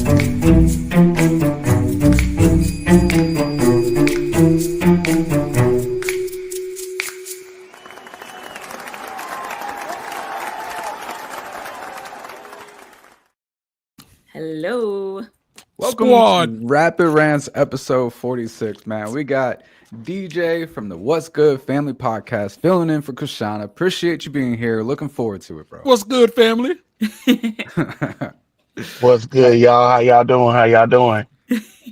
Hello. Welcome to Rapid Rants episode 46, man. We got DJ from the What's Good Family podcast filling in for Krishana. Appreciate you being here. Looking forward to it, bro. What's good, family? What's good, y'all? How y'all doing?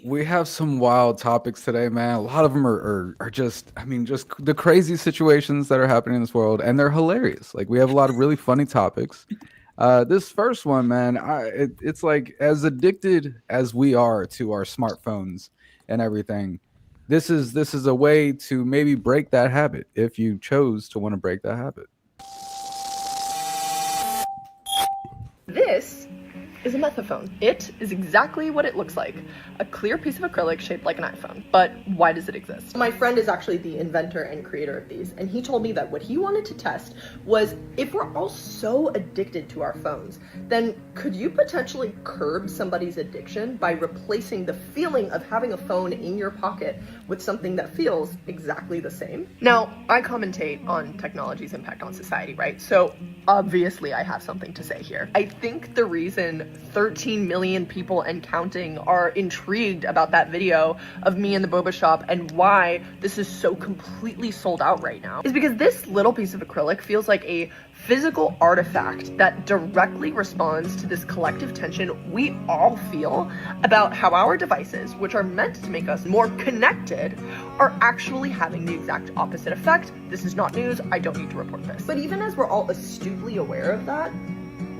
We have some wild topics today, man. A lot of them are just, just the crazy situations that are happening in this world, and they're hilarious. Like, we have a lot of really funny topics. This first one, man, it's like, as addicted as we are to our smartphones and everything, this is a way to maybe break that habit if you chose to want to break that habit. This is a methaphone. It is exactly what it looks like. A clear piece of acrylic shaped like an iPhone. But why does it exist? My friend is actually the inventor and creator of these, and he told me that what he wanted to test was, if we're all so addicted to our phones, then could you potentially curb somebody's addiction by replacing the feeling of having a phone in your pocket with something that feels exactly the same? Now, I commentate on technology's impact on society, right? So obviously I have something to say here. I think the reason 13 million people and counting are intrigued about that video of me in the boba shop and why this is so completely sold out right now is because this little piece of acrylic feels like a physical artifact that directly responds to this collective tension we all feel about how our devices, which are meant to make us more connected, are actually having the exact opposite effect. This is not news. I don't need to report this. But even as we're all astutely aware of that,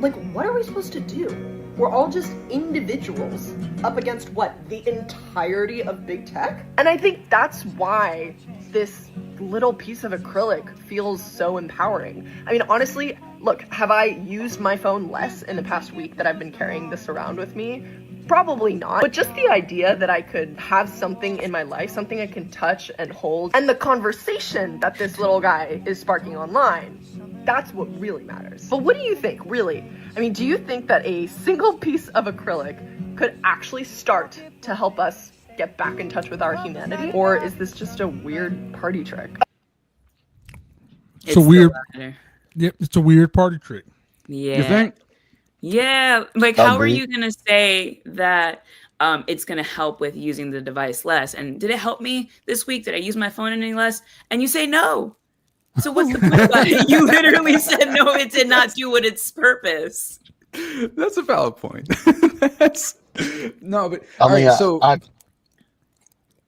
like, what are we supposed to do? We're all just individuals up against what? The entirety of big tech? And I think that's why this little piece of acrylic feels so empowering. I mean, honestly, look, have I used my phone less in the past week that I've been carrying this around with me? Probably not. But just the idea that I could have something in my life, something I can touch and hold, and the conversation that this little guy is sparking online, that's what really matters. But what do you think, really? I mean, do you think that a single piece of acrylic could actually start to help us get back in touch with our humanity? Or is this just a weird party trick? It's a weird, it's a weird party trick. Yeah. You think? Yeah. Like, how are you going to say that it's going to help with using the device less? And did it help me this week? Did I use my phone any less? And you say no. So what's the point about it? You literally said no, it did not do what its purpose. That's a valid point. No, but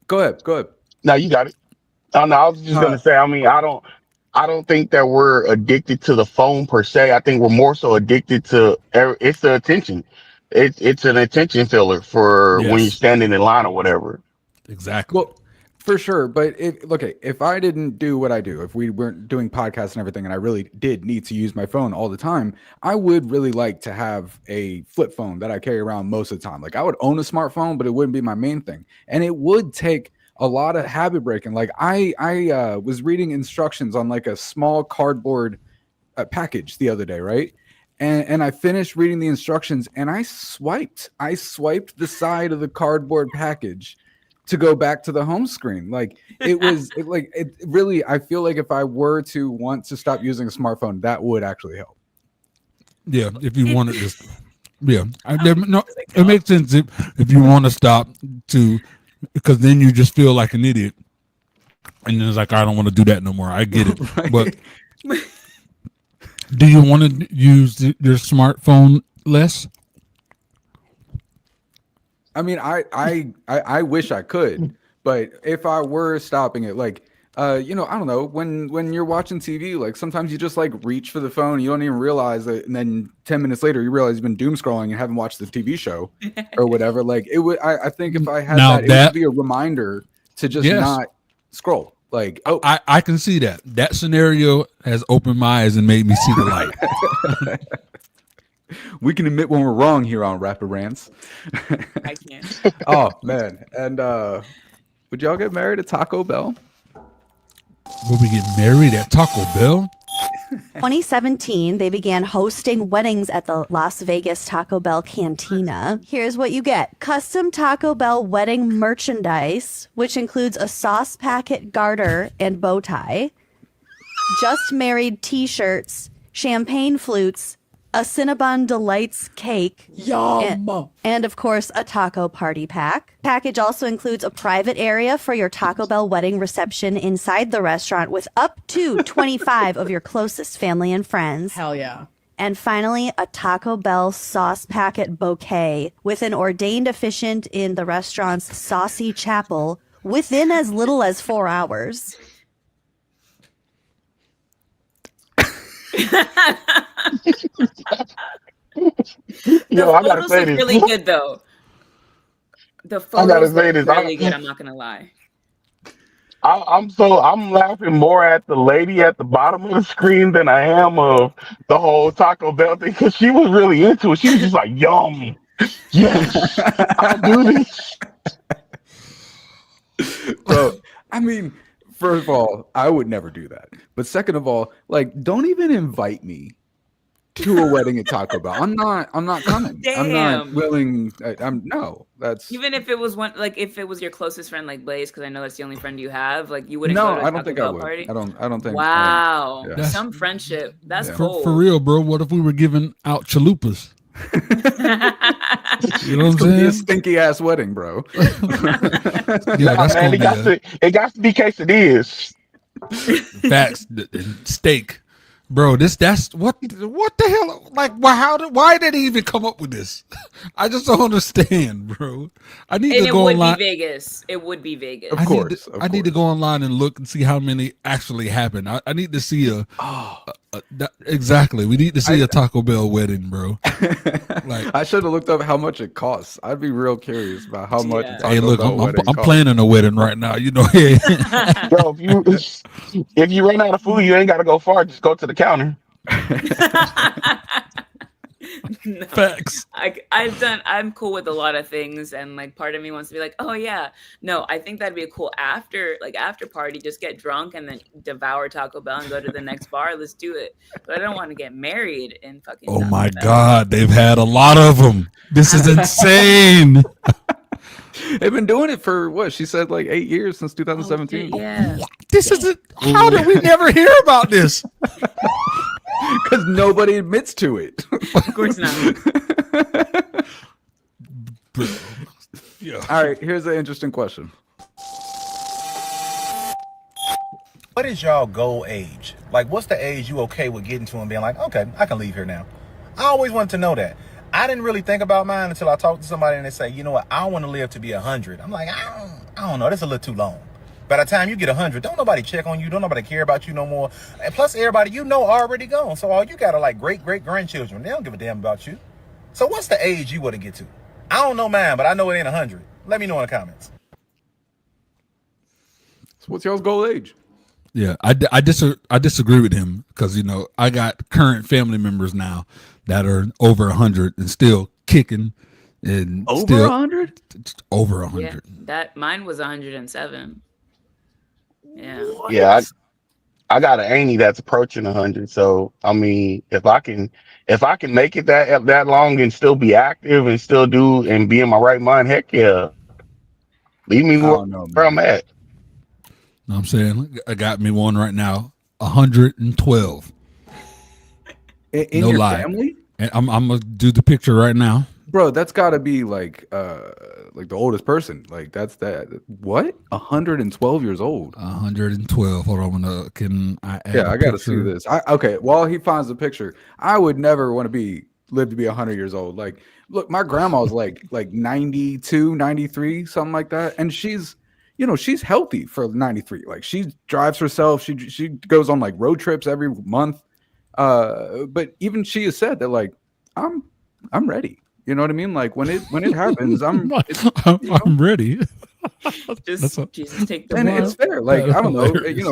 go ahead. No, you got it. No, I was just gonna say. I mean, I don't think that we're addicted to the phone per se. I think we're more so addicted to it's the attention. It's an attention filler for when you're standing in line or whatever. Exactly. Well, for sure, but if I didn't do what I do, if we weren't doing podcasts and everything, and I really did need to use my phone all the time, I would really like to have a flip phone that I carry around most of the time. Like, I would own a smartphone, but it wouldn't be my main thing, and it would take a lot of habit breaking. Like, I was reading instructions on like a small cardboard package the other day, right? And I finished reading the instructions, and I swiped the side of the cardboard package to go back to the home screen. Like, it really, I feel like if I were to want to stop using a smartphone, that would actually help. Yeah, if you want to just, it makes sense if you want to stop to, because then you just feel like an idiot. And then it's like, I don't want to do that no more. I get it. Right. But do you want to use your smartphone less? I mean, I wish I could, but if I were stopping it, like, I don't know, when you're watching TV, like, sometimes you just like reach for the phone, you don't even realize it, and then 10 minutes later you realize you've been doom scrolling and haven't watched the TV show or whatever. Like, it would, I think if I had that, it would be a reminder to just not scroll. Like, I can see that. That scenario has opened my eyes and made me see the light. We can admit when we're wrong here on Rapid Rants. I can't. Oh, man. And would y'all get married at Taco Bell? Will we get married at Taco Bell? 2017, they began hosting weddings at the Las Vegas Taco Bell Cantina. Here's what you get. Custom Taco Bell wedding merchandise, which includes a sauce packet garter and bow tie, just married t-shirts, champagne flutes, a Cinnabon Delights cake, and of course, a taco party pack. Package also includes a private area for your Taco Bell wedding reception inside the restaurant with up to 25 of your closest family and friends. Hell yeah. And finally, a Taco Bell sauce packet bouquet with an ordained officiant in the restaurant's saucy chapel within as little as 4 hours. Yo, I gotta say this. Really good though. The photos look really good. I'm not gonna lie. I'm laughing more at the lady at the bottom of the screen than I am of the whole Taco Bell thing because she was really into it. She was just like, "Yum, yes, I'll do this." Bro, I mean, first of all, I would never do that. But second of all, like, don't even invite me to a wedding at Taco Bell. I'm not coming. Damn. I'm not willing. That's even if it was one, like if it was your closest friend, like Blaze, because I know that's the only friend you have. Like you wouldn't. No, go to a I don't Taco think Bell I would. Party? I don't think. Wow, yeah. some friendship. That's Yeah. cool. For real, bro. What if we were giving out chalupas? You know what I'm It's gonna be a saying? stinky ass wedding, bro. Yeah, that's Man, gonna be it got to be quesadillas. facts. Steak, bro. That's what the hell? Like, why did he even come up with this? I just don't understand, bro. I need And to it go would online. be Vegas. It would be Vegas. Of course. I need to go online and look and see how many actually happened. I need to see exactly. We need to see a Taco Bell wedding, bro. Like, I should have looked up how much it costs. I'd be real curious about how much. Yeah. A Taco hey, look, Bell I'm wedding costs. planning a wedding right now. You know, Bro, if you run out of food, you ain't got to go far. Just go to the counter. No. facts. I'm cool with a lot of things, and like part of me wants to be like, oh yeah, no, I think that'd be a cool after party. Just get drunk and then devour Taco Bell and go to the next bar. Let's do it. But I don't want to get married in fucking. Oh Taco my Bell. God, they've had a lot of them. This is insane. They've been doing it for what she said, like 8 years since 2017. Yeah. This isn't. How did we never hear about this? Because nobody admits to it. Of course not. Yeah. All right, here's an interesting question. What is y'all goal age? Like, what's the age you okay with getting to and being like, okay, I can leave here now? I always wanted to know that. I didn't really think about mine until I talked to somebody and they say, you know what, I want to live to be 100. I'm like, I don't know, that's a little too long. By the time you get 100, don't nobody check on you, don't nobody care about you no more. And plus, everybody you know already gone. So all you got are like great-great-grandchildren. They don't give a damn about you. So what's the age you want to get to? I don't know mine, but I know it ain't 100. Let me know in the comments. So what's y'all's goal age? Yeah, I disagree with him because, you know, I got current family members now that are over 100 and still kicking and Over 100? Over Yeah, 100. that mine was 107. Yeah. What? Yeah, I got an auntie that's approaching 100. So I mean, if I can make it that long and still be active and still do and be in my right mind, heck yeah. Leave me I don't know, where I'm man. at. Know what I'm saying? I got me one right now, 112. In No your lie. family? And I'm gonna do the picture right now. Bro, that's got to be like the oldest person. Like that's that. What? 112 years old. 112. Hold on, can I add Yeah, a I got to see picture? this. Okay, while he finds the picture, I would never want to live to be 100 years old. Like, look, my grandma's like 92, 93, something like that, and she's healthy for 93. Like she drives herself. She goes on like road trips every month. But even she has said that like I'm ready. You know what I mean? Like when it happens, I'm ready. Just Jesus take the and ball. it's fair. Like I don't know. Hilarious.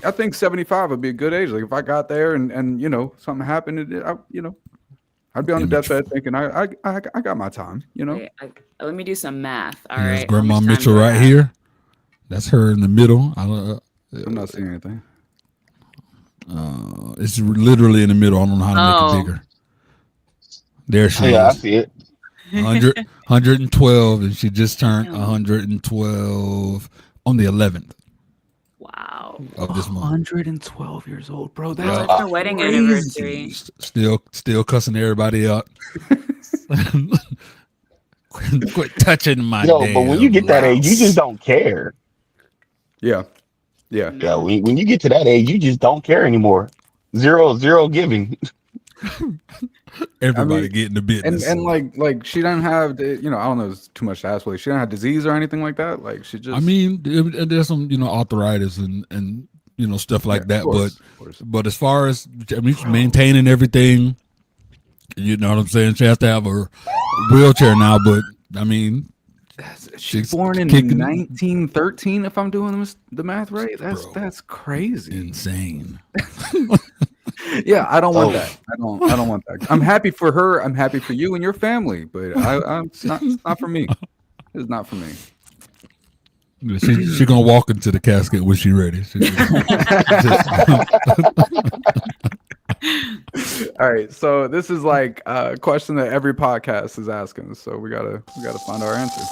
I think 75 would be a good age. Like if I got there and something happened, I'd be on the deathbed thinking I got my time. Okay, let me do some math. All There's right. Grandma How much time Mitchell do I right have? here. That's her in the middle. I'm not seeing anything. It's literally in the middle. I don't know how to make it bigger. There she Yeah, I is. see it. 112, and she just turned 112 on the 11th. Wow. Of this month. 112 years old, bro. That's her wedding anniversary. Still cussing everybody out. Quit touching my damn but when you get that age, you blouse. just don't care. Yeah. Yeah, when you get to that age, you just don't care anymore. Zero giving. Everybody getting the business. And like she doesn't have the, I don't know, it's too much to ask, but she don't have disease or anything like that. Like she just. I mean, there's some arthritis and stuff like that. Of course. But as far as she's maintaining everything, you know what I'm saying. She has to have her wheelchair now, but I mean, she's born in 1913. If I'm doing the math right, that's crazy, insane. Yeah, I don't want that. I don't want that. I'm happy for her. I'm happy for you and your family, but it's not for me. It's not for me. She gonna walk into the casket when she ready. All right, so this is like a question that every podcast is asking. So we gotta find our answer.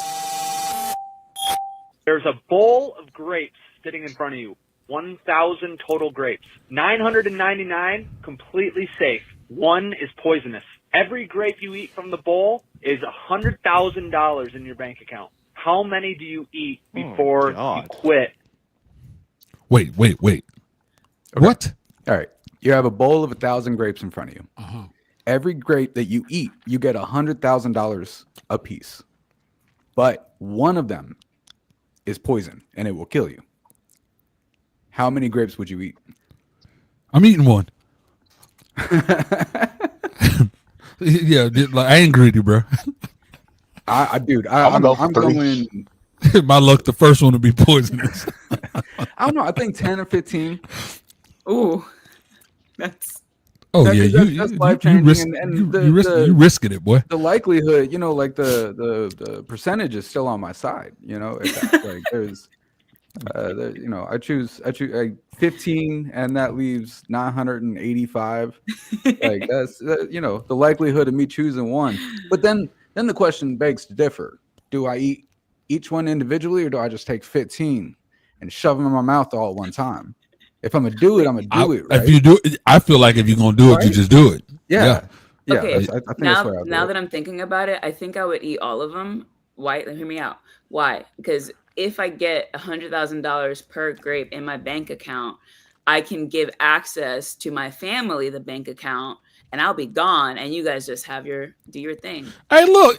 There's a bowl of grapes sitting in front of you. 1,000 total grapes. 999 completely safe. One is poisonous. Every grape you eat from the bowl is $100,000 in your bank account. How many do you eat before you quit? Wait. Okay. What? All right. You have a bowl of 1,000 grapes in front of you. Uh-huh. Every grape that you eat, you get $100,000 a piece. But one of them is poison and it will kill you. How many grapes would you eat? I'm eating one. Yeah, like, I ain't greedy, bro. I'm going. My luck, the first one to be poisonous. I don't know. I think 10 or 15. Ooh, that's. Oh that's, yeah, that's life-changing, you risking it, boy. The likelihood, like the percentage is still on my side. Like there's. I choose 15, and that leaves 985. Like that's the likelihood of me choosing one. But then the question begs to differ: do I eat each one individually, or do I just take 15 and shove them in my mouth all at one time? If I'm gonna do it, I'm gonna do it. Right? If you do, I feel like if you're gonna do it, you just do it. Yeah. Okay. I think now that I'm thinking about it, I think I would eat all of them. Why? Hear me out. Why? Because if I get $100,000 per grape in my bank account, I can give access to my family the bank account, and I'll be gone, and you guys just do your thing. Hey, look,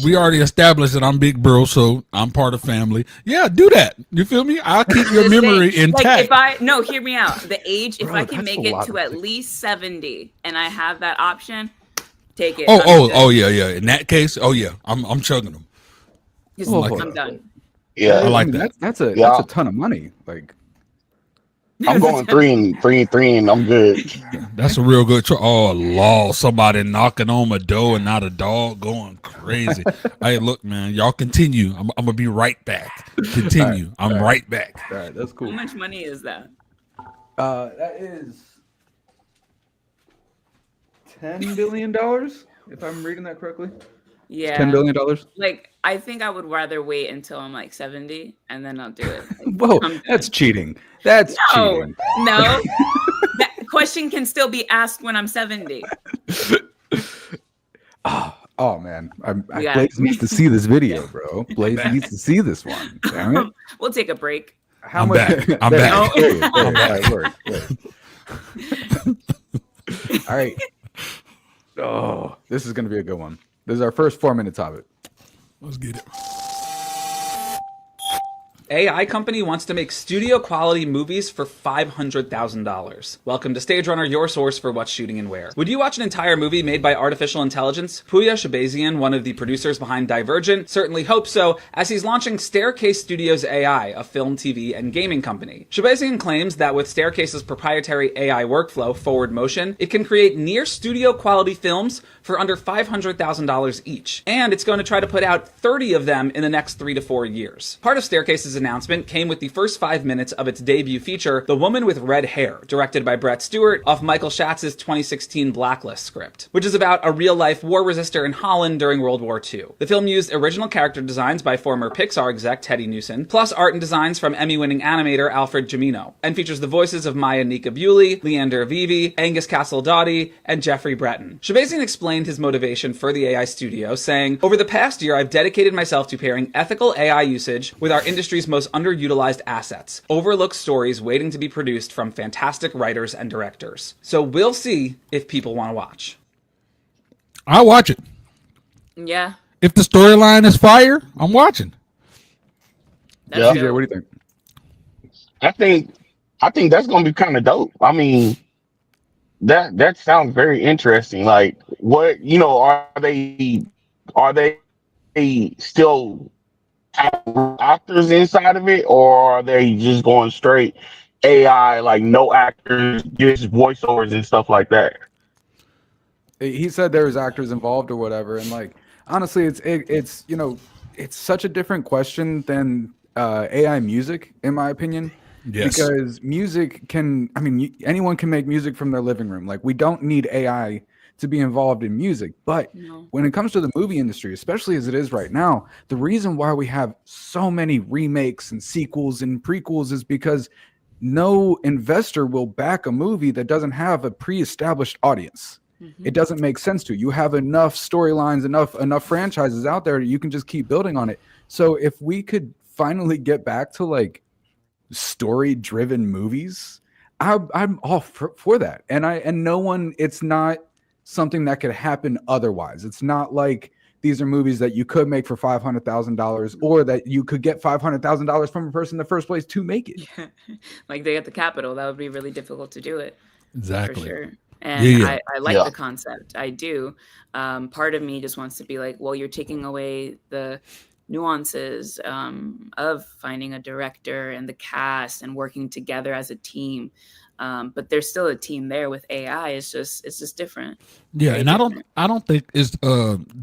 we already established that I'm big bro, so I'm part of family. Yeah, do that. You feel me? I'll keep your memory intact. Hear me out. The age, if I can make it to at least 70, and I have that option, take it. Oh, yeah. In that case, I'm chugging them. I'm done. Yeah, I like that. That's a ton of money. Like, I'm going 3 and I'm good. That's a real good choice. Oh, Lord, somebody knocking on my door and not a dog going crazy. Hey, look, man, y'all continue. I'm gonna be right back. Continue. I'm right back. All right, that's cool. How much money is that? That is $10 billion, if I'm reading that correctly. Yeah, $10 billion. Like, I think I would rather wait until I'm like 70, and then I'll do it. Whoa, that's cheating. That's cheating. No. That question can still be asked when I'm 70. Oh man, Blaze needs to see this video, bro. Blaze needs to see this one. Damn it. We'll take a break. I'm back. I'm back. I'm back. Word. All right. Oh, this is gonna be a good one. This is our first 4-minute topic. Let's get it. AI company wants to make studio quality movies for $500,000. Welcome to Stage Runner, your source for what's shooting and where. Would you watch an entire movie made by artificial intelligence? Puya Shabazian, one of the producers behind Divergent, certainly hopes so, as he's launching Staircase Studios AI, a film, TV, and gaming company. Shabazian claims that with Staircase's proprietary AI workflow, Forward Motion, it can create near studio quality films for under $500,000 each. And it's going to try to put out 30 of them in the next 3 to 4 years. Part of Staircase's announcement came with the first 5 minutes of its debut feature, The Woman with Red Hair, directed by Brett Stewart off Michael Schatz's 2016 Blacklist script, which is about a real-life war resistor in Holland during World War II. The film used original character designs by former Pixar exec Teddy Newson, plus art and designs from Emmy-winning animator Alfred Jimino, and features the voices of Maya Nika Bewley, Leander Vivi, Angus Castle-Doughty, and Jeffrey Breton. Shabazian explained his motivation for the AI studio, saying, "Over the past year, I've dedicated myself to pairing ethical AI usage with our industry's most underutilized assets, overlooked stories waiting to be produced from fantastic writers and directors. So we'll see if people want to watch." I'll watch it. Yeah. If the storyline is fire, I'm watching. Yeah. CJ, what do you think? I think that's gonna be kind of dope. I mean, that sounds very interesting. Like, what, are they still actors inside of it, or are they just going straight AI, like no actors, just voiceovers and stuff like that? He said there was actors involved or whatever, and like honestly, it's such a different question than AI music, in my opinion. Yes. Because music anyone can make music from their living room. Like, we don't need AI to be involved in music. But when it comes to the movie industry, especially as it is right now, the reason why we have so many remakes and sequels and prequels is because no investor will back a movie that doesn't have a pre-established audience. It doesn't make sense to. You have enough storylines, enough franchises out there that you can just keep building on it. So if we could finally get back to like story-driven movies, I'm all for that. And no one, it's not something that could happen otherwise. It's not like these are movies that you could make for $500,000 or that you could get $500,000 from a person in the first place to make it. Yeah. Like they at the Capitol, that would be really difficult to do it. Exactly. For sure. And I like Yeah. the concept. I do. Part of me just wants to be like, well, you're taking away the nuances of finding a director and the cast and working together as a team. But there's still a team there with AI. It's just different. Yeah, and I don't think it's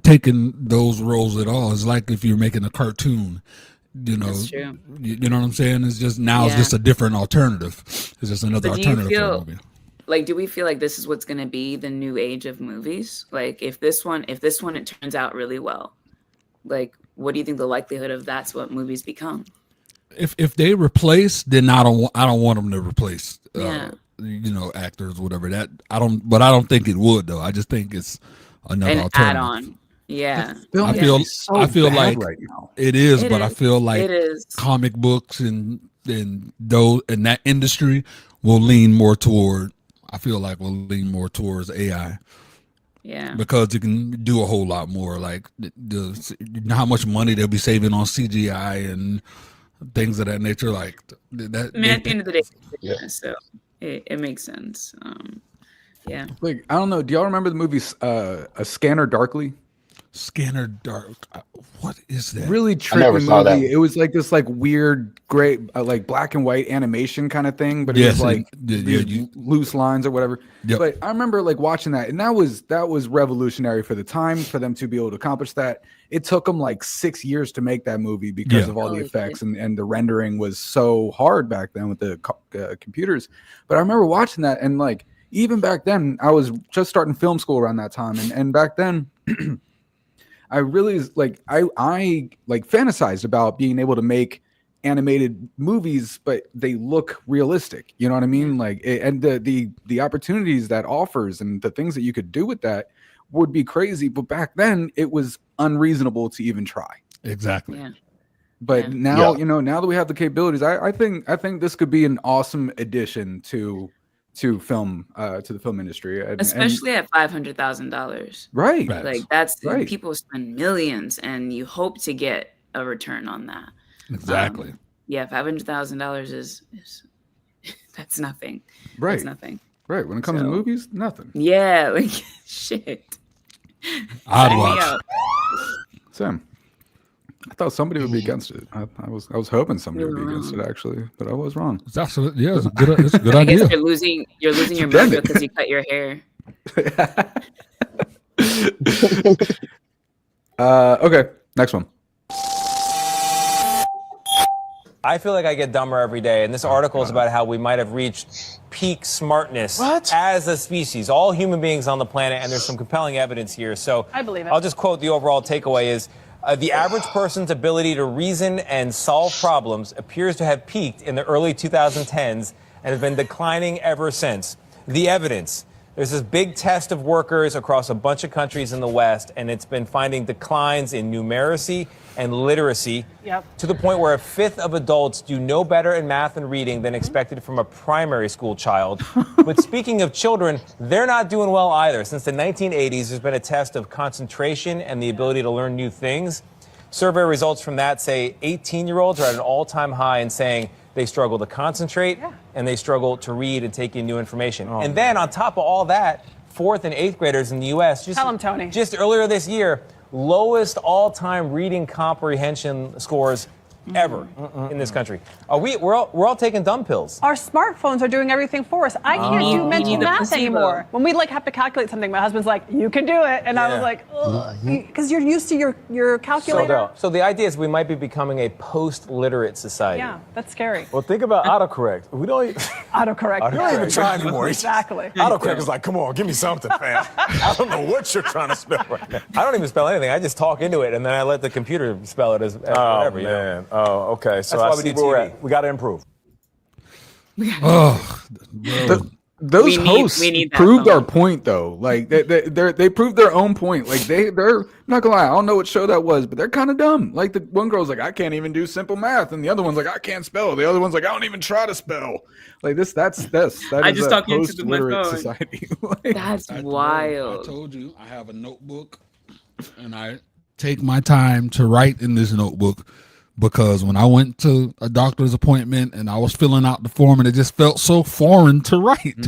taking those roles at all. It's like if you're making a cartoon, That's true. you know what I'm saying? It's just it's just a different alternative. It's just another alternative for a movie. Like, do we feel like this is what's going to be the new age of movies? Like, if this one it turns out really well, like, what do you think the likelihood of that's what movies become? If they replace, then I don't want them to replace. Yeah. Actors, whatever that. I don't think it would though. I just think it's another An alternative. add-on. Yeah. I feel like right now. it is, It but I is. feel like It is. comic books and those in that industry will lean more toward. I feel like we'll lean more towards AI. Yeah. Because you can do a whole lot more. Like how much money they'll be saving on CGI and things of that nature. Like that. I mean, at the end of the day, Yeah. so it makes sense. Yeah. Like, I don't know. Do y'all remember the movie A Scanner Darkly? Scanner Dark. What is that? Really trippy never saw that. movie. It was like this weird gray like black and white animation kind of thing, but it was like these loose lines or whatever. Yep. But I remember watching that, and that was revolutionary for the time for them to be able to accomplish that. It took them 6 years to make that movie because of all the effects and the rendering was so hard back then with the computers. But I remember watching that, and even back then I was just starting film school around that time, and back then I really I fantasized about being able to make animated movies, but they look realistic. You know what I mean? And the opportunities that offers and the things that you could do with that would be crazy. But back then it was unreasonable to even try. Exactly. Yeah. But now, now that we have the capabilities, I think this could be an awesome addition to film, to the film industry, Especially at $500,000. Right. Like that's Right. people spend millions, and you hope to get a return on that. Exactly. Yeah, $500,000 is that's nothing. Right. That's nothing. Right. When it comes to movies, nothing. Yeah, shit. I'd Sign me watch. up. Sam, I thought somebody would be against it. I was hoping somebody would be against it actually, but I was wrong. It's absolutely it's a good I guess idea. you're losing your mojo because you cut your hair. Okay, next one. I feel like I get dumber every day, and this article is about how we might have reached peak smartness as a species, all human beings on the planet, and there's some compelling evidence here. So I believe it. I'll just quote the overall takeaway is, the average person's ability to reason and solve problems appears to have peaked in the early 2010s and has been declining ever since. The evidence. There's this big test of workers across a bunch of countries in the West, and it's been finding declines in numeracy and literacy to the point where a fifth of adults do no better in math and reading than expected from a primary school child. But speaking of children, they're not doing well either. Since the 1980s, there's been a test of concentration and the ability to learn new things. Survey results from that say 18-year-olds are at an all-time high in saying they struggle to concentrate and they struggle to read and take in new information. And then on top of all that, 4th and 8th graders in the U.S. Tell them, Tony. Just earlier this year, lowest all-time reading comprehension scores ever in this country. We're all taking dumb pills. Our smartphones are doing everything for us. I can't do mental math anymore. When we have to calculate something, my husband's like, "You can do it," and I was like, because you're used to your calculator. So the idea is we might be becoming a post-literate society. Yeah, that's scary. Well, think about autocorrect. We don't Autocorrect. We don't even try anymore. Exactly. Autocorrect is like, come on, give me something, fam. I don't know what you're trying to spell right now. I don't even spell anything. I just talk into it, and then I let the computer spell it as whatever. Man. You know? Oh, okay. So That's why I we see do where we're TV. at. We got to improve. Those hosts need that proved phone. our point, though. Like they proved their own point. Like they're not gonna lie. I don't know what show that was, but they're kind of dumb. Like the one girl's like, I can't even do simple math, and the other one's like, I can't spell. The other one's like, I don't even try to spell. Like that I is just a talk into my post-literate phone. society. Like, That's I wild. told you I have a notebook, and I take my time to write in this notebook. Because when I went to a doctor's appointment and I was filling out the form and it just felt so foreign to write.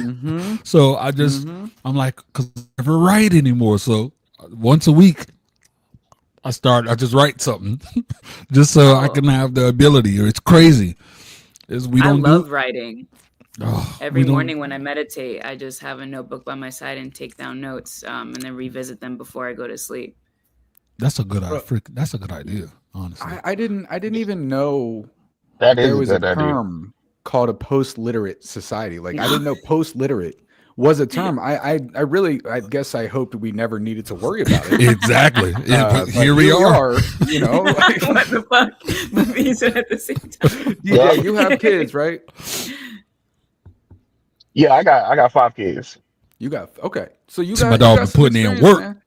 So I just, I'm like, because I never write anymore. So once a week, I just write something just so I can have the ability. Or it's crazy. I love writing. Every morning when I meditate, I just have a notebook by my side and take down notes and then revisit them before I go to sleep. That's a good idea. Honestly, I didn't even know That is there a was a good idea. term called a post-literate society. Like I didn't know post-literate was a term. I guess I hoped we never needed to worry about it. Exactly. But Here we are. You know, like, What the fuck? Both of you said at the same time. yeah, you have kids, right? Yeah, I got 5 kids. You got okay. So you So got my you dog got been some putting in experience, work. man.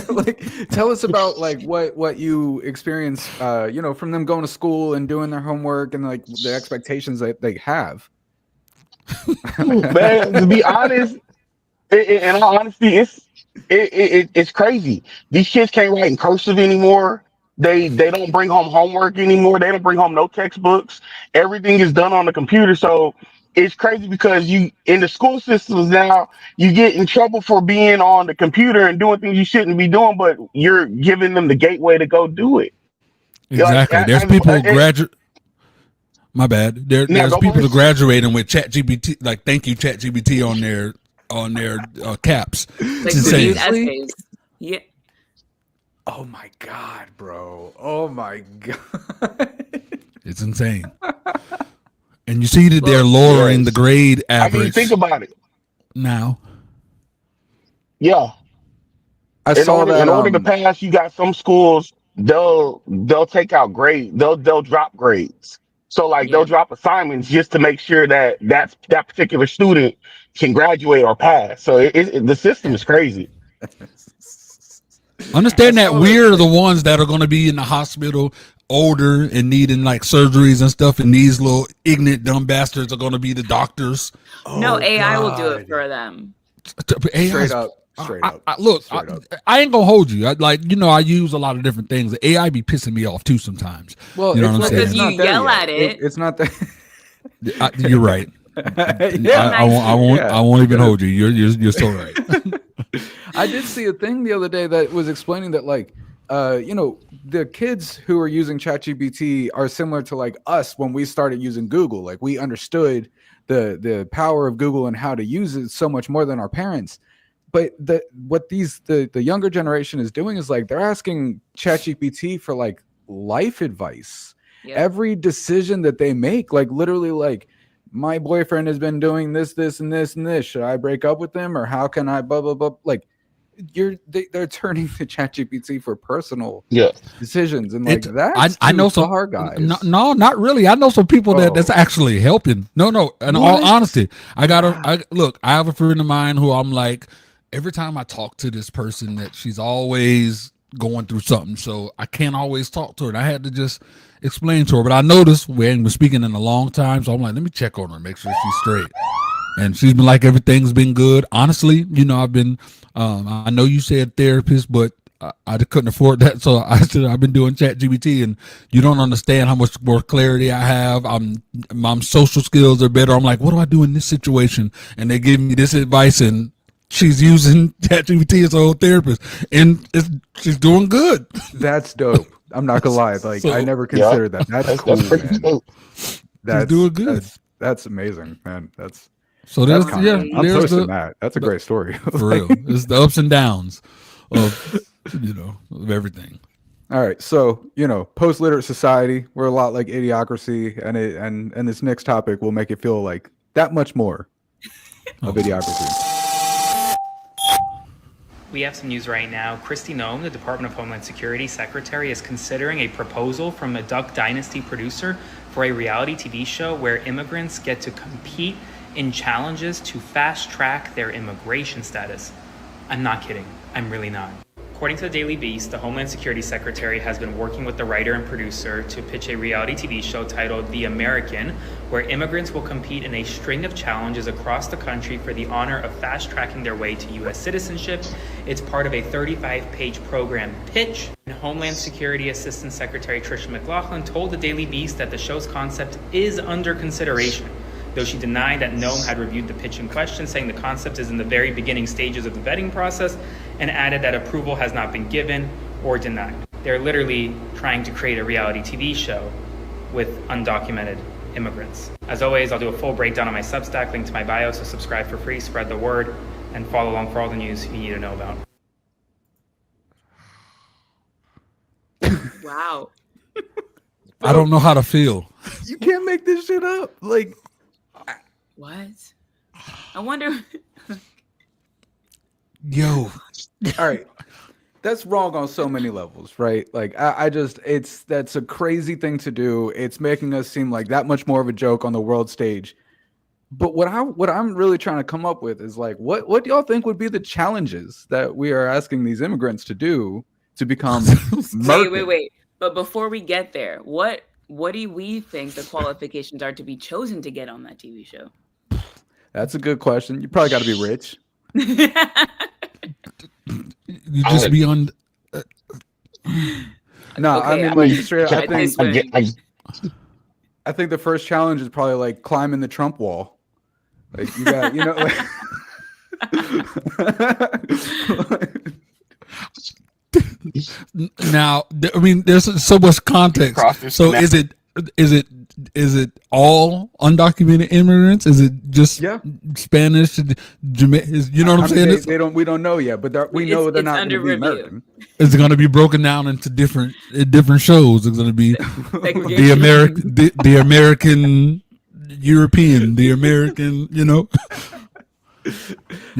Like tell us about like what you experience from them going to school and doing their homework and like the expectations that they have. Man, to be honest, in all honesty, it's crazy. These kids can't write in cursive anymore. They don't bring home homework anymore. They don't bring home no textbooks. Everything is done on the computer. So it's crazy because you in the school systems now, you get in trouble for being on the computer and doing things you shouldn't be doing, but you're giving them the gateway to go do it. Exactly. Like, There's people who graduate. My bad. There's people who graduating with ChatGPT, like thank you ChatGPT on their caps. Like It's these insane. essays. Yeah. Oh my god, bro. Oh my god. It's insane. And you see that they're lowering the grade I mean, average think about it. now. Yeah. In order to pass, you got some schools they'll take out grade. They'll drop grades. So like they'll drop assignments just to make sure that that particular student can graduate or pass. So the system is crazy. Understand that we're the ones that are going to be in the hospital older and needing like surgeries and stuff, and these little ignorant dumb bastards are going to be the doctors. No, AI will do it for them. Straight up. I ain't gonna hold you. I use a lot of different things. The AI be pissing me off too sometimes. Well, you know what I'm saying? Because you yell at it. It's not that. You're right. I won't even hold you. You're so right. I did see a thing the other day that was explaining that like the kids who are using ChatGPT are similar to like us when we started using Google. Like we understood the power of Google and how to use it so much more than our parents. but what the younger generation is doing is like they're asking ChatGPT for like life advice. Yeah. Every decision that they make, like literally, like my boyfriend has been doing this, this, and this, and this. Should I break up with him, or how can I blah blah blah? Like they're turning to ChatGPT for personal decisions, and like that's I know some guys. No, not really. I know some people that's actually helping. No, in all honesty, I have a friend of mine who I'm like, every time I talk to this person, that she's always going through something, so I can't always talk to her. And I had to just explain to her, but I noticed we ain't been speaking in a long time, so I'm like, let me check on her, make sure she's straight. And she's been like, everything's been good. Honestly, I've been, I know you said therapist, but I couldn't afford that. So I said, I've been doing ChatGPT, and you don't understand how much more clarity I have. My social skills are better. I'm like, what do I do in this situation? And they give me this advice, and she's using ChatGPT as a whole therapist, and she's doing good. That's dope. I'm not gonna lie. Like, I never considered that. That's cool, man. Dope. That's doing good. That's amazing, man. So I'm there's posting that. That's a great story. For real. It's the ups and downs of of everything. All right. So, post-literate society, we're a lot like Idiocracy, and this next topic will make it feel like that much more of Idiocracy. We have some news right now. Kristi Noem, the Department of Homeland Security Secretary, is considering a proposal from a Duck Dynasty producer for a reality TV show where immigrants get to compete in challenges to fast track their immigration status. I'm not kidding. I'm really not. According to the Daily Beast, the Homeland Security Secretary has been working with the writer and producer to pitch a reality TV show titled The American, where immigrants will compete in a string of challenges across the country for the honor of fast-tracking their way to U.S. citizenship. It's part of a 35-page program pitch. And Homeland Security Assistant Secretary Tricia McLaughlin told the Daily Beast that the show's concept is under consideration, though she denied that Noem had reviewed the pitch in question, saying the concept is in the very beginning stages of the vetting process, and added that approval has not been given or denied. They're literally trying to create a reality TV show with undocumented immigrants. As always, I'll do a full breakdown on my Substack, link to my bio, so subscribe for free, spread the word, and follow along for all the news you need to know about. Wow. I don't know how to feel. You can't make this shit up. Like, what? I wonder. Yo. All right. That's wrong on so many levels, right? Like, that's a crazy thing to do. It's making us seem like that much more of a joke on the world stage. But what I'm really trying to come up with is like, what do y'all think would be the challenges that we are asking these immigrants to do to become Wait. But before we get there, what do we think the qualifications are to be chosen to get on that TV show? That's a good question. You probably got to be rich. You just be on. No, Okay, I mean, I like, mean, straight. I think the first challenge is probably like climbing the Trump wall. Like, you got, Now, I mean, there's so much context. So is it all undocumented immigrants? Is it just Spanish? You know what I'm saying? We don't know yet, but we know they're not going to be American. It's going to be broken down into different shows. It's going to be the American European, the American,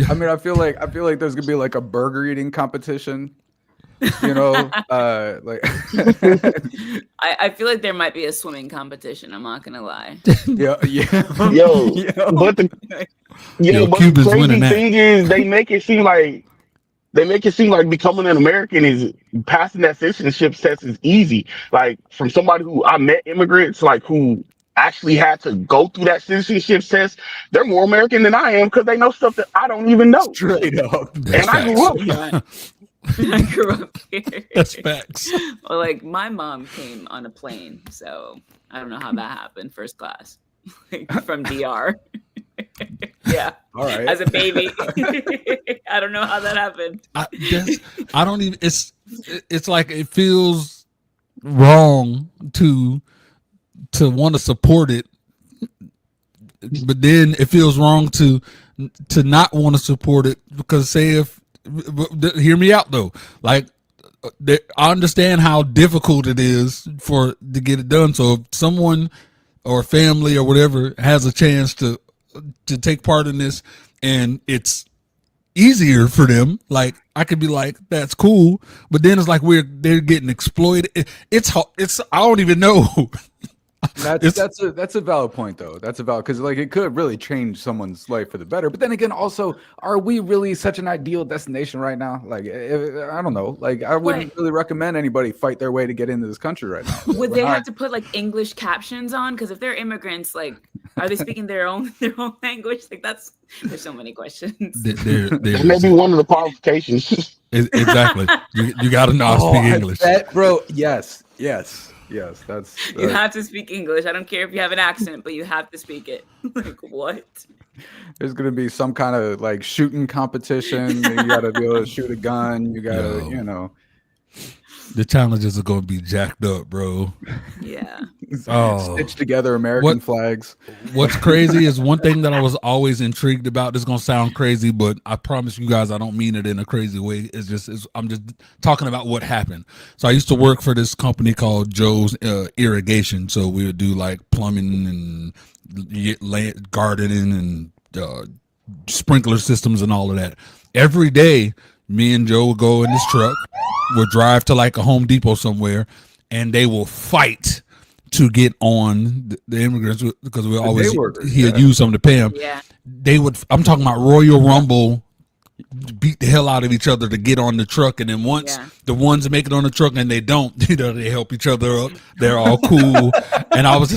I mean, I feel like there's gonna be like a burger eating competition. Like I feel like there might be a swimming competition. I'm not gonna lie. Yo, but the crazy thing is they make it seem like becoming an American is passing that citizenship test is easy. Like, from somebody who I met immigrants like who actually had to go through that citizenship test, they're more American than I am because they know stuff that I don't even know. Straight up. And I grew up. I grew up here. That's facts. Well, like, my mom came on a plane, so I don't know how that happened, first class, from DR. Yeah. All right. As a baby. I don't know how that happened. I don't even. It's like it feels wrong to want to support it, but then it feels wrong to to not want to support it because say if hear me out though, like I understand how difficult it is to get it done. So if someone or family or whatever has a chance to take part in this and it's easier for them, like I could be like, that's cool, but then it's like they're getting exploited. It's I don't even know. That's a valid point though. That's a valid, because like it could really change someone's life for the better. But then again, also, are we really such an ideal destination right now? Like, I don't know. Like, I wouldn't really recommend anybody fight their way to get into this country right now. Would they have to put like English captions on? Because if they're immigrants, like, are they speaking their own language? Like, there's so many questions. Maybe one of the qualifications. Exactly. You got to know how to speak English, bro. Yes. That's you have to speak English. I don't care if you have an accent, but you have to speak it. Like, what? There's gonna be some kind of like shooting competition. You gotta be able to shoot a gun. You gotta, the challenges are gonna be jacked up, bro. Yeah. Stitch together American flags. What's crazy is one thing that I was always intrigued about. This is gonna sound crazy, but I promise you guys I don't mean it in a crazy way. I'm just talking about what happened. So I used to work for this company called Joe's Irrigation. So we would do like plumbing and gardening and sprinkler systems and all of that. Every day, me and Joe would go in this truck. We'll drive to like a Home Depot somewhere, and they will fight to get on the immigrants because we always he'd use something to pay them. Yeah. They would. I'm talking about Royal Rumble, beat the hell out of each other to get on the truck, and then once the ones that make it on the truck and they don't, they help each other up. They're all cool, and I was.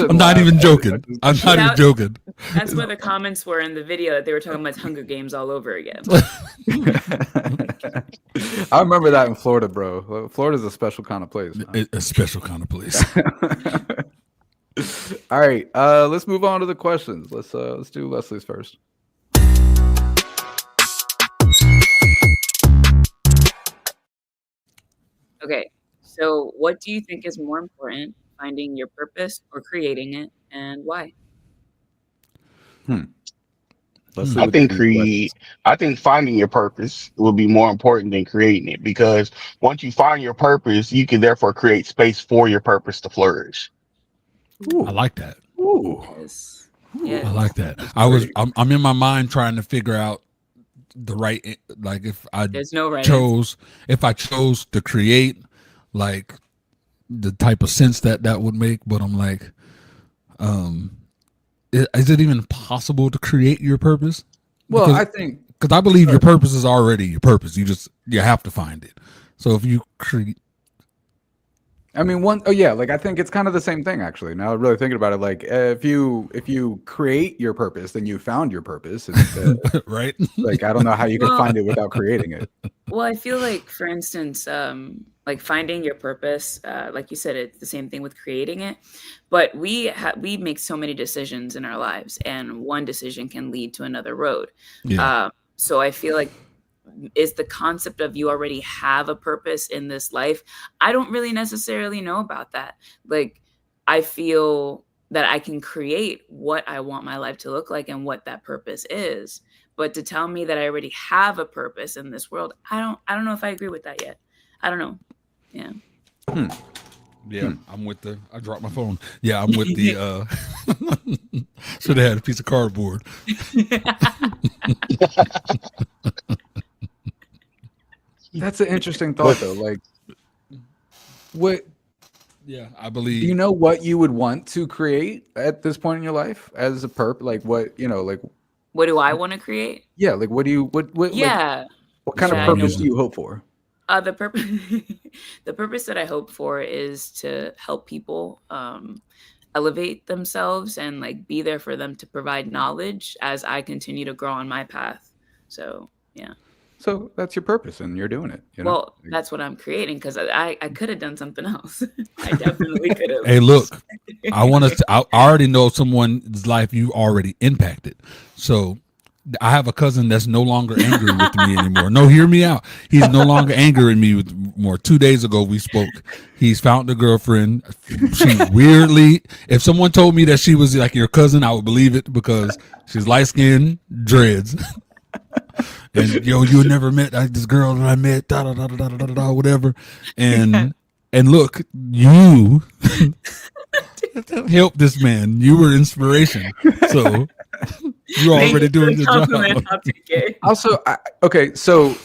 I'm not even joking. I'm not even joking. That's where the comments were in the video that they were talking about Hunger Games all over again. I remember that in Florida, bro. Florida's a special kind of place. A special kind of place. All right, let's move on to the questions. Let's do Leslie's first. Okay, so what do you think is more important, finding your purpose or creating it, and why? I think finding your purpose will be more important than creating it, because once you find your purpose, you can therefore create space for your purpose to flourish. Ooh, I like that. Ooh. Yes. I like that. I'm in my mind trying to figure out the right, like if I chose to create, like the type of sense that would make, but I'm like, is it even possible to create your purpose? Well, I think because I believe your purpose is already your purpose. You have to find it. So if you create, I mean, like I think it's kind of the same thing actually. Now really thinking about it, like if you create your purpose, then you found your purpose, and, right? Like I don't know how you can find it without creating it. Well, I feel like, for instance, like finding your purpose, like you said, it's the same thing with creating it. But we make so many decisions in our lives, and one decision can lead to another road. Yeah. So I feel like is the concept of you already have a purpose in this life. I don't really necessarily know about that. Like, I feel that I can create what I want my life to look like and what that purpose is. But to tell me that I already have a purpose in this world, I don't know if I agree with that yet. I don't know. Yeah. Yeah, I'm with I dropped my phone. Yeah, I'm with the should have had a piece of cardboard. That's an interesting thought though. Like what I believe. Do you know what you would want to create at this point in your life as a purpose? Like what do I want to create? Yeah, like what kind of purpose do you hope for? The purpose that I hope for is to help people elevate themselves and like be there for them to provide knowledge as I continue to grow on my path. So yeah. So that's your purpose, and you're doing it. Well, that's what I'm creating, because I could have done something else. I definitely could have. Hey, look, I already know someone's life you already impacted. So I have a cousin that's no longer angry with me anymore. No, hear me out. He's no longer angry with me more. 2 days ago we spoke. He's found a girlfriend. She weirdly, if someone told me that she was like your cousin, I would believe it because she's light skinned, dreads. And yo, you never met this girl that I met, whatever. And look, you helped this man. You were inspiration. So you're already doing the job. Also, okay, so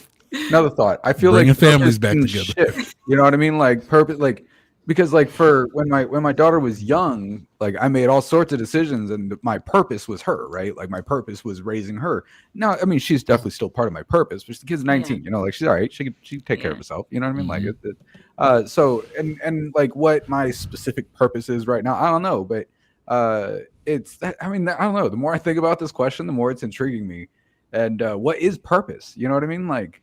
another thought. I feel bringing like families back together. Shift, you know what I mean? Like purpose, like because like for when my daughter was young, like I made all sorts of decisions, and my purpose was her, right? Like my purpose was raising her. Now, I mean, she's definitely still part of my purpose, but the kid's 19. You know, like she's all right. She can take care of herself. You know what I mean? Like so and like what my specific purpose is right now, I don't know, but it's I mean, I don't know. The more I think about this question, the more it's intriguing me. And what is purpose? You know what I mean? Like,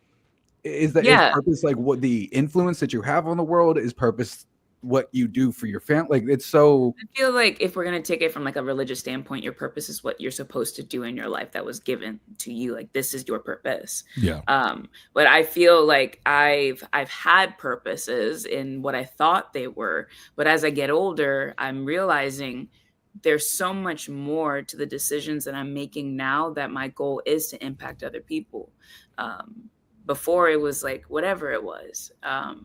is purpose like what the influence that you have on the world? Is purpose what you do for your family? Like, it's so. I feel like if we're gonna take it from like a religious standpoint, your purpose is what you're supposed to do in your life that was given to you. Like, this is your purpose. Yeah. But I feel like I've had purposes in what I thought they were, but as I get older, I'm realizing there's so much more to the decisions that I'm making now that my goal is to impact other people. Before it was like whatever it was. But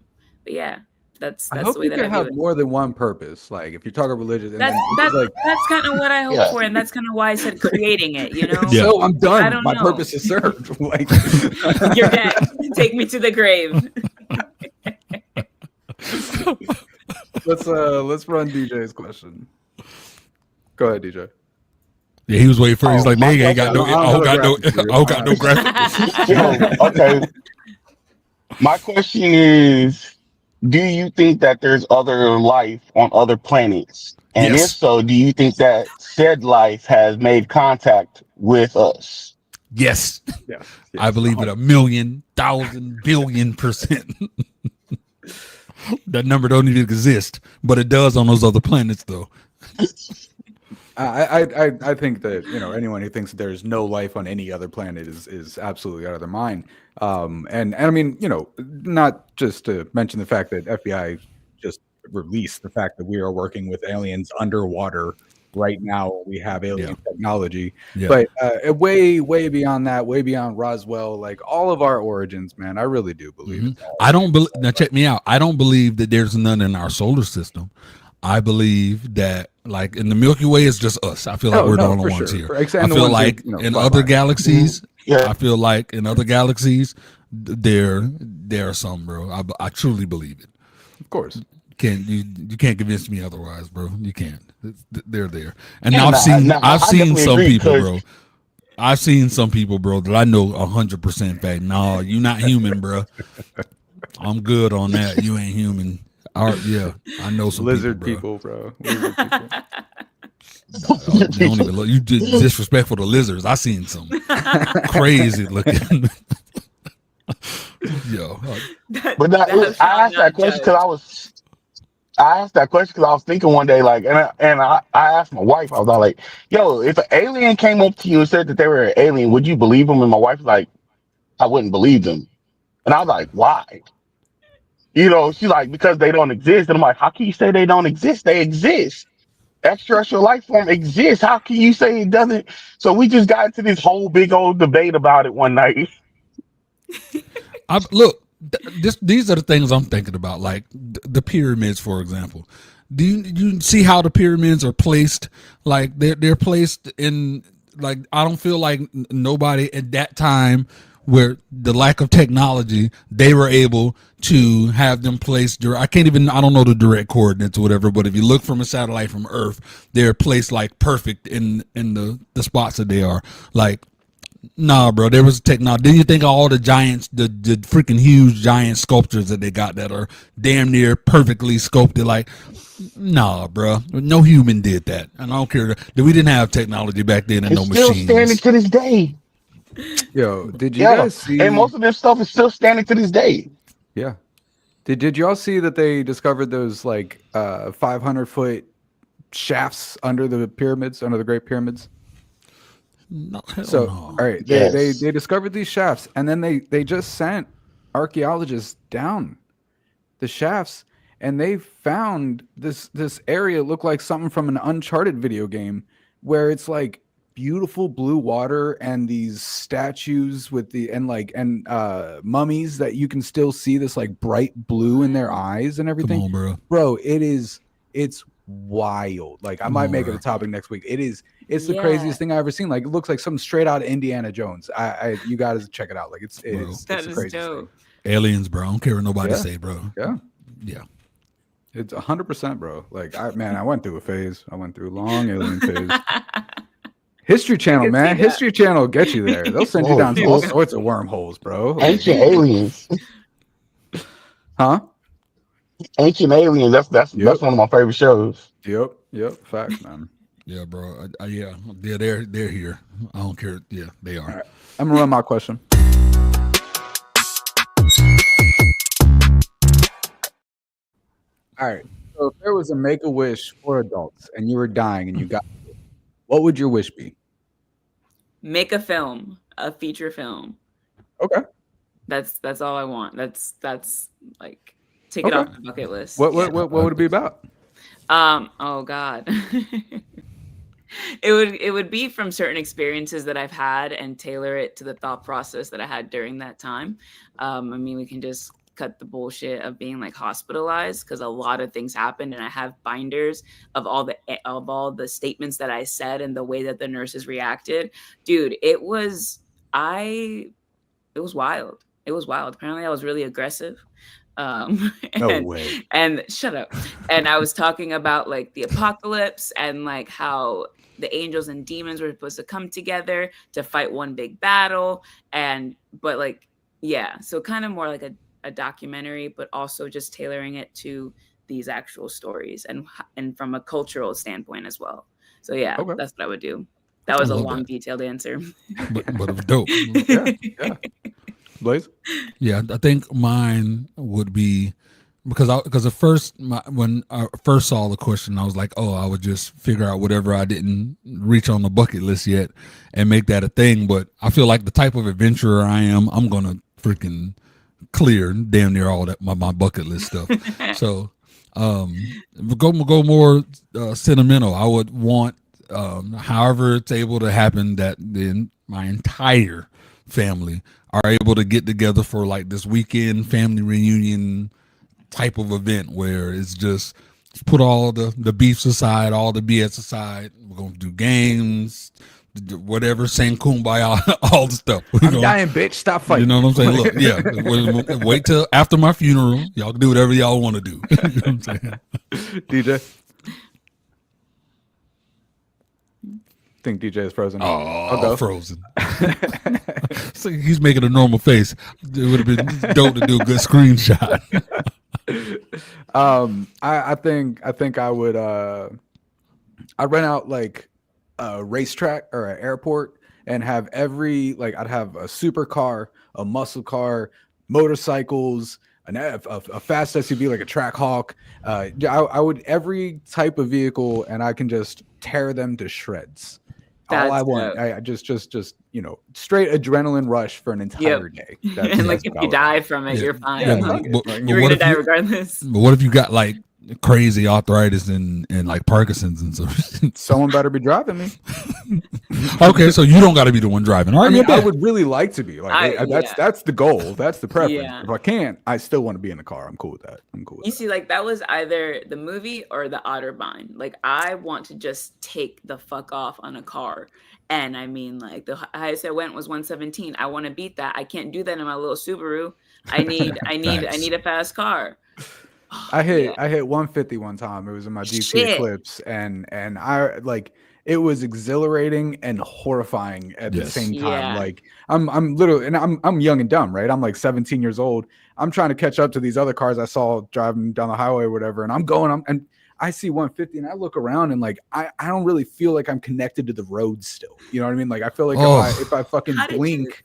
yeah, that's I hope the way you that I can view have it. more than one purpose. Like if you're talking religious, and That's like, that's kind of what I hope for, and that's kind of why I said creating it. You know, so I'm done. I don't My know. purpose is served. Like You're dead. Take me to the grave. Let's run DJ's question. Go ahead, DJ. Yeah, he was waiting for. He's like, "Nigga ain't got no. I got no graphics." Okay. My question is, do you think that there's other life on other planets? And if so, do you think that said life has made contact with us? Yes. Yes. I believe it 1,000,000 billion %. That number don't even exist, but it does on those other planets, though. I think that anyone who thinks there's no life on any other planet is absolutely out of their mind. And I mean, not just to mention the fact that FBI just released the fact that we are working with aliens underwater right now. We have alien technology, but way beyond that, way beyond Roswell, like all of our origins, man. I really do believe it. I don't believe. Now check me out. I don't believe that there's none in our solar system. I believe that, like, in the Milky Way, it's just us. I feel like we're the only ones here. I feel like in other galaxies, I feel like in other galaxies, there are some, bro. I truly believe it. Of course, you can't convince me otherwise, bro. You can't. They're there, and I've seen some people, bro. I've seen some people, bro, that I know 100% fact. No, you're not human, bro. I'm good on that. You ain't human. I know some lizard people, bro. Lizard people. Don't even look. You disrespectful to lizards. I seen some crazy looking. Yo, but I asked that question because I was thinking one day, like, and I asked my wife. I was all like, "Yo, if an alien came up to you and said that they were an alien, would you believe them?" And my wife was like, "I wouldn't believe them." And I was like, "Why?" She's like, because they don't exist. And I'm like, how can you say they don't exist? They exist. Extraterrestrial life form exists. How can you say it doesn't? So we just got into this whole big old debate about it one night. These are the things I'm thinking about, like the pyramids, for example. Do you see how the pyramids are placed? Like they're placed in, like, I don't feel like nobody at that time, where the lack of technology, they were able to have them placed. I don't know the direct coordinates or whatever, but if you look from a satellite from Earth, they're placed like perfect in the spots that they are. Like, nah, bro, there was technology. Then you think of all the giants, the freaking huge giant sculptures that they got that are damn near perfectly sculpted. Like, nah, bro, no human did that. And I don't care that we didn't have technology back then and no machines. Still standing to this day. Yo, did you guys see? And most of this stuff is still standing to this day. Yeah. Did y'all see that they discovered those like 500-foot shafts under the pyramids, under the Great Pyramids? No, hell So, no. all right, they discovered these shafts, and then they just sent archaeologists down the shafts, and they found this area looked like something from an Uncharted video game, where it's like beautiful blue water and these statues with mummies that you can still see this like bright blue in their eyes and everything. Come on, bro, it's wild. Like, I might make it a topic next week. It's the craziest thing I've ever seen. Like, it looks like something straight out of Indiana Jones. You guys check it out. Like, it's the craziest thing. Aliens, bro. I don't care what nobody say, bro. Yeah. It's 100%, bro. Like, I went through a phase. I went through a long alien phase. History Channel, man. History Channel will get you there. They'll send you down all sorts of wormhomes, bro. Ancient aliens. Huh? Ancient Aliens. That's one of my favorite shows. Yep. Facts, man. Yeah, bro. Yeah, they're here. I don't care. Yeah, they are. All right. I'm gonna run my question. All right. So if there was a Make-A-Wish for adults and you were dying and you got it, what would your wish be? Make a film, a feature film. Okay. That's all I want. That's like take it off the bucket list. What would it be about? Oh God. It would be from certain experiences that I've had and tailor it to the thought process that I had during that time. I mean, we can just cut the bullshit of being like hospitalized, because a lot of things happened, and I have binders of all the statements that I said and the way that the nurses reacted. Dude, it was wild. It was wild. Apparently I was really aggressive. No way. And shut up. And I was talking about like the apocalypse and like how the angels and demons were supposed to come together to fight one big battle. But like, yeah, so kind of more like a documentary, but also just tailoring it to these actual stories and from a cultural standpoint as well. So yeah, that's what I would do. That was a long, detailed answer. But it was dope. Yeah. Blaze? Yeah, I think mine would be because at first when I first saw the question, I was like, oh, I would just figure out whatever I didn't reach on the bucket list yet and make that a thing. But I feel like the type of adventurer I am, I'm gonna freaking clear damn near all that my bucket list stuff. So go more sentimental. I would want however it's able to happen that then my entire family are able to get together for like this weekend family reunion type of event where it's just put all the beefs aside, all the BS aside. We're gonna do games, whatever, sing kumbaya, all the stuff. I'm dying, bitch. Stop fighting. You know what I'm saying? Look, yeah. Wait till after my funeral. Y'all can do whatever y'all want to do. You know what I'm saying? DJ? I think DJ is frozen. Oh, frozen. So he's making a normal face. It would have been dope to do a good screenshot. I think I would I'd rent out like a racetrack or an airport and have I'd have a supercar, a muscle car, motorcycles, a fast SUV like a track hawk. I would every type of vehicle, and I can just tear them to shreds. All I want, I just straight adrenaline rush for an entire day. And like if you die from it, you're fine. You're gonna die regardless. But what if you got like crazy arthritis and like Parkinson's and so? Someone better be driving me. Okay, so you don't got to be the one driving. All right, I would really like to be. Like that's the goal. That's the preference. Yeah. If I can't, I still want to be in the car. I'm cool with that. You see, like that was either the movie or the Otterbein. Like I want to just take the fuck off on a car. And I mean, like the highest I went was 117. I want to beat that. I can't do that in my little Subaru. I need a fast car. I hit 150 one time. It was in my GT Eclipse, and I like it was exhilarating and horrifying at the same time. Yeah. Like I'm literally, and I'm young and dumb, right? I'm like 17 years old. I'm trying to catch up to these other cars I saw driving down the highway or whatever, and and I see 150 and I look around and like I don't really feel like I'm connected to the road still. You know what I mean? Like I feel like if I fucking blink,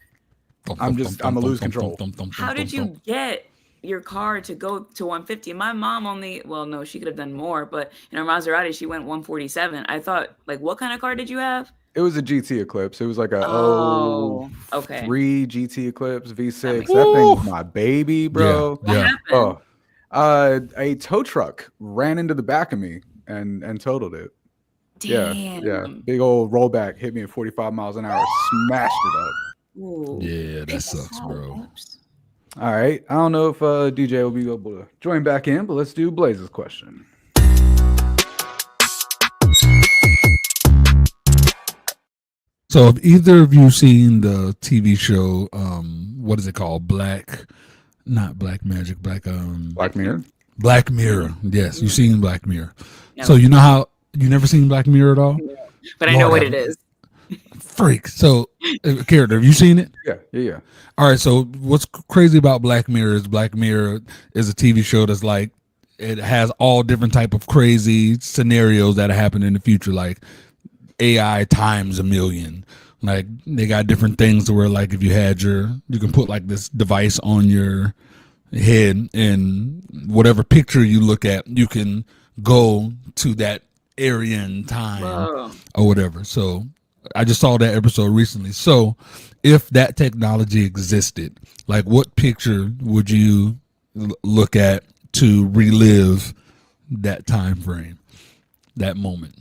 I'm gonna lose control. How did you get your car to go to 150? My mom she could have done more, but in her Maserati she went 147. I thought, like, what kind of car did you have? It was a GT Eclipse. It was like a okay. 03 GT Eclipse V6. That makes thing was my baby, bro. Yeah. What happened? A tow truck ran into the back of me and totaled it. Damn. Yeah. Big old rollback hit me at 45 miles an hour, smashed it up. Ooh. Yeah, that sucks, bro. All right. I don't know if DJ will be able to join back in, but let's do Blaze's question. So have either of you seen the TV show, what is it called? Black Mirror? Black Mirror. Yes, you've seen Black Mirror. No. So you know how you never seen Black Mirror at all? But I know what it is. Freak. So character, have you seen it? Yeah. All right, so what's crazy about Black Mirror is a TV show that's like, it has all different type of crazy scenarios that happen in the future, like AI times a million. Like they got different things to where, like, if you had you can put like this device on your head, and whatever picture you look at, you can go to that area in time or whatever. So I just saw that episode recently. So if that technology existed, like, what picture would you look at to relive that time frame, that moment?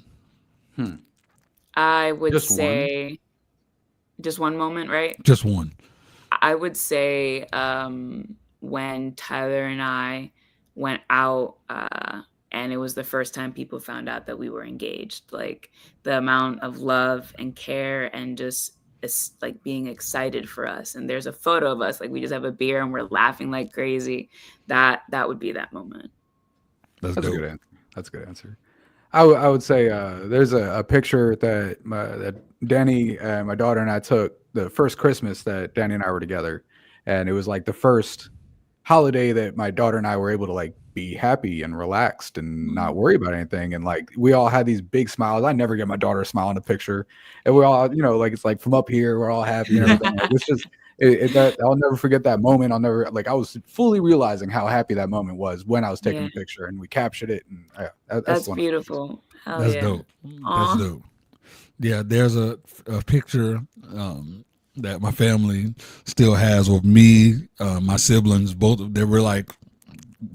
I would say just one moment, right? Just one. I would say when Tyler and I went out and it was the first time people found out that we were engaged. Like, the amount of love and care and just like being excited for us. And there's a photo of us, like we just have a beer and we're laughing like crazy. That would be that moment. That's a good answer. That's a good answer. I would say there's a picture that Danny, my daughter, and I took the first Christmas that Danny and I were together, and it was like the first holiday that my daughter and I were able to like be happy and relaxed and not worry about anything, and like we all had these big smiles. I never get my daughter a smile in a picture, and we're all, like, it's like from up here we're all happy and everything. Like, it's just I'll never forget that moment. I was fully realizing how happy that moment was when I was taking the picture, and we captured it. And that's beautiful. That's dope. That's dope. Yeah, there's a picture that my family still has of me, my siblings, both. They were like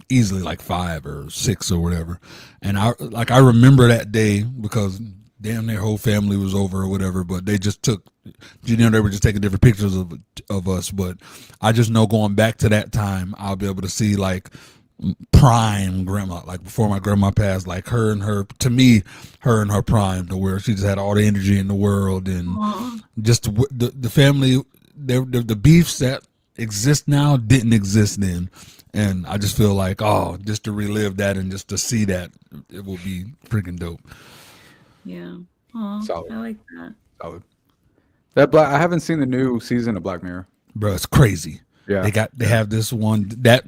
easily like 5 or 6 or whatever, and I remember that day because damn, their whole family was over or whatever, but they just took, they were just taking different pictures of us. But I just know going back to that time, I'll be able to see like prime grandma, like before my grandma passed, like her and her prime, to where she just had all the energy in the world, and just the family, the beefs that exist now didn't exist then. And I just feel like, just to relive that and just to see that, it will be freaking dope. Yeah. Solid. I like that. Solid. I haven't seen the new season of Black Mirror. Bro, it's crazy. Yeah. They have this one that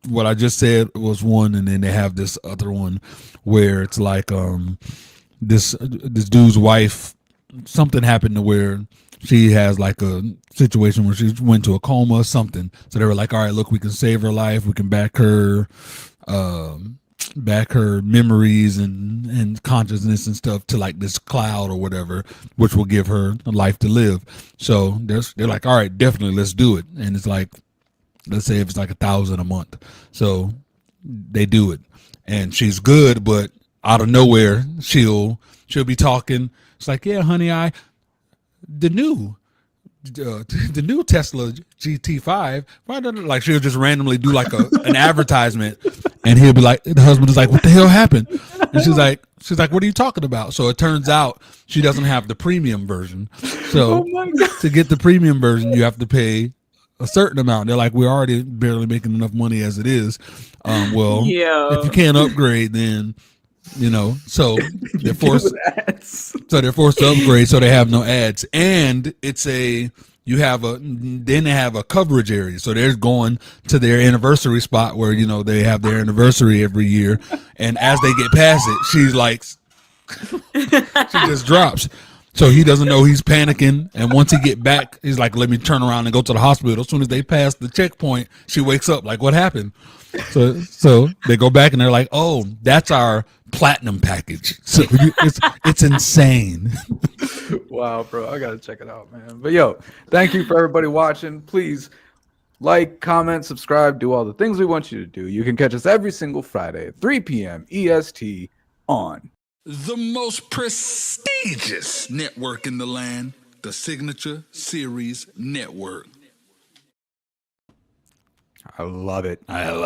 what I just said was one, and then they have this other one where it's like this dude's wife, something happened to where she has like a situation where she went to a coma or something. So they were like, all right, look, we can save her life, we can back her memories and consciousness and stuff to like this cloud or whatever, which will give her a life to live. So they're like, all right, definitely, let's do it. And it's like, let's say if it's like $1,000 a month, so they do it, and she's good, but out of nowhere she'll be talking. It's like, yeah, honey, the new Tesla GT5, like she'll just randomly do like an advertisement, and he'll be like, the husband is like, what the hell happened? And she's like, what are you talking about? So it turns out she doesn't have the premium version. So to get the premium version, you have to pay a certain amount. They're like, we're already barely making enough money as it is. If you can't upgrade, then so they're forced to upgrade, so they have no ads. And they have a coverage area, so they're going to their anniversary spot where they have their anniversary every year, and as they get past it, she's like she just drops. So he doesn't know, he's panicking, and once he get back, he's like, let me turn around and go to the hospital. As soon as they pass the checkpoint, she wakes up like, what happened? So they go back and they're like, oh, that's our platinum package. So it's insane. wild, bro. I gotta check it out, man. But yo, thank you for everybody watching. Please like, comment, subscribe, do all the things we want you to do. You can catch us every single Friday at 3 p.m. EST on the most prestigious network in the land, the Signature Series Network. I love it. I love